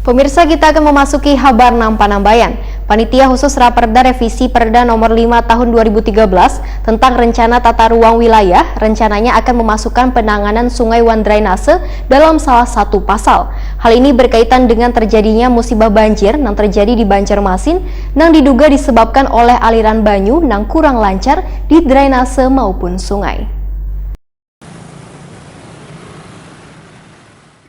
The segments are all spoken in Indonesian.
Pemirsa, kita akan memasuki Habar Nampanambayan. Panitia khusus Raperda Revisi Perda Nomor 5 Tahun 2013 tentang Rencana Tata Ruang Wilayah rencananya akan memasukkan penanganan sungai wan drainase dalam salah satu pasal. Hal ini berkaitan dengan terjadinya musibah banjir yang terjadi di Banjarmasin yang diduga disebabkan oleh aliran banyu yang kurang lancar di drainase maupun sungai.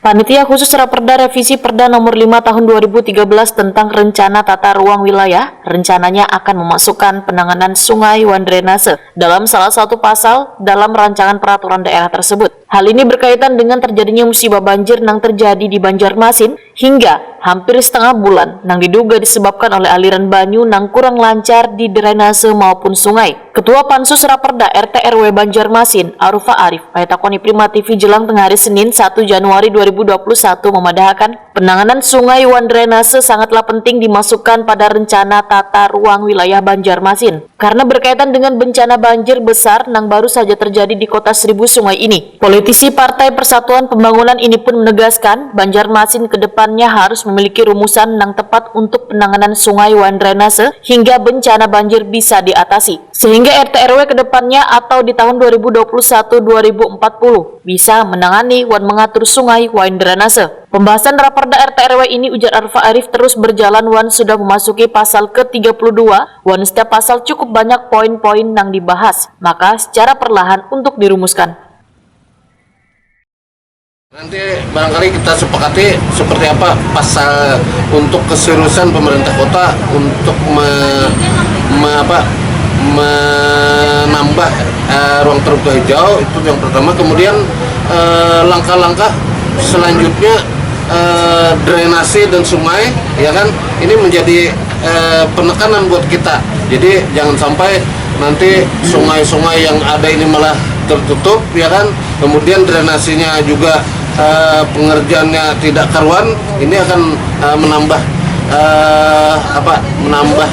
Panitia khusus Raperda Revisi Perda Nomor 5 Tahun 2013 tentang Rencana Tata Ruang Wilayah rencananya akan memasukkan penanganan sungai wan drainase dalam salah satu pasal dalam rancangan peraturan daerah tersebut. Hal ini berkaitan dengan terjadinya musibah banjir yang terjadi di Banjarmasin hingga hampir setengah bulan yang diduga disebabkan oleh aliran banyu yang kurang lancar di drainase maupun sungai. Ketua Pansus Raperda RT RW Banjarmasin, Arufa Arif, Takoni Prima TV Jelang tengah hari Senin 1 Januari 2021 memadahkan penanganan sungai wan drainase sangatlah penting dimasukkan pada rencana tata ruang wilayah Banjarmasin karena berkaitan dengan bencana banjir besar yang baru saja terjadi di kota Seribu Sungai ini. Politisi Partai Persatuan Pembangunan ini pun menegaskan Banjarmasin ke depannya harus memiliki rumusan yang tepat untuk penanganan sungai wan drainase hingga bencana banjir bisa diatasi. Sehingga RT RW ke depannya atau di tahun 2021-2040 bisa menangani wan mengatur sungai wan drainase. Pembahasan Raperda RT RW ini, ujar Arfa Arif, terus berjalan wan sudah memasuki pasal ke-32. Wan setiap pasal cukup banyak poin-poin yang dibahas, maka secara perlahan untuk dirumuskan. Nanti barangkali kita sepakati seperti apa pasal untuk keseriusan pemerintah kota untuk menambah ruang terbuka hijau, itu yang pertama. Kemudian langkah-langkah selanjutnya drainase dan sungai, ya kan, ini menjadi penekanan buat kita. Jadi jangan sampai nanti sungai-sungai yang ada ini malah tertutup, ya kan, kemudian drainasenya juga pengerjaannya tidak karuan. Ini akan menambah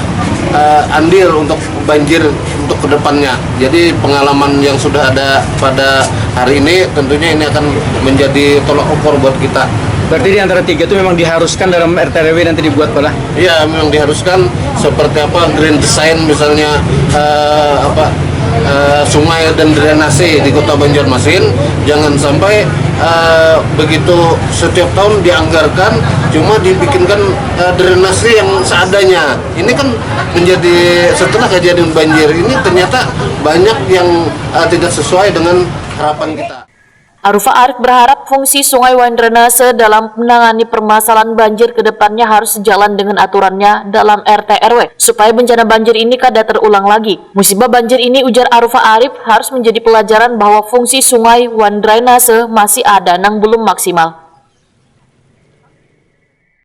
andil untuk banjir untuk kedepannya. Jadi pengalaman yang sudah ada pada hari ini tentunya ini akan menjadi tolak ukur buat kita. Berarti di antara tiga itu memang diharuskan dalam RT RW nanti dibuat pola? Iya, memang diharuskan seperti apa green design misalnya, sungai dan drainase di kota Banjarmasin. Jangan sampai begitu setiap tahun dianggarkan cuma dibikinkan drainase yang seadanya. Ini kan menjadi setelah kejadian banjir ini ternyata banyak yang tidak sesuai dengan harapan kita. Arufa Arif berharap fungsi sungai wan drainase dalam menangani permasalahan banjir ke depannya harus sejalan dengan aturannya dalam RT RW supaya bencana banjir ini kada terulang lagi. Musibah banjir ini, ujar Arufa Arif, harus menjadi pelajaran bahwa fungsi sungai wan drainase masih ada yang belum maksimal.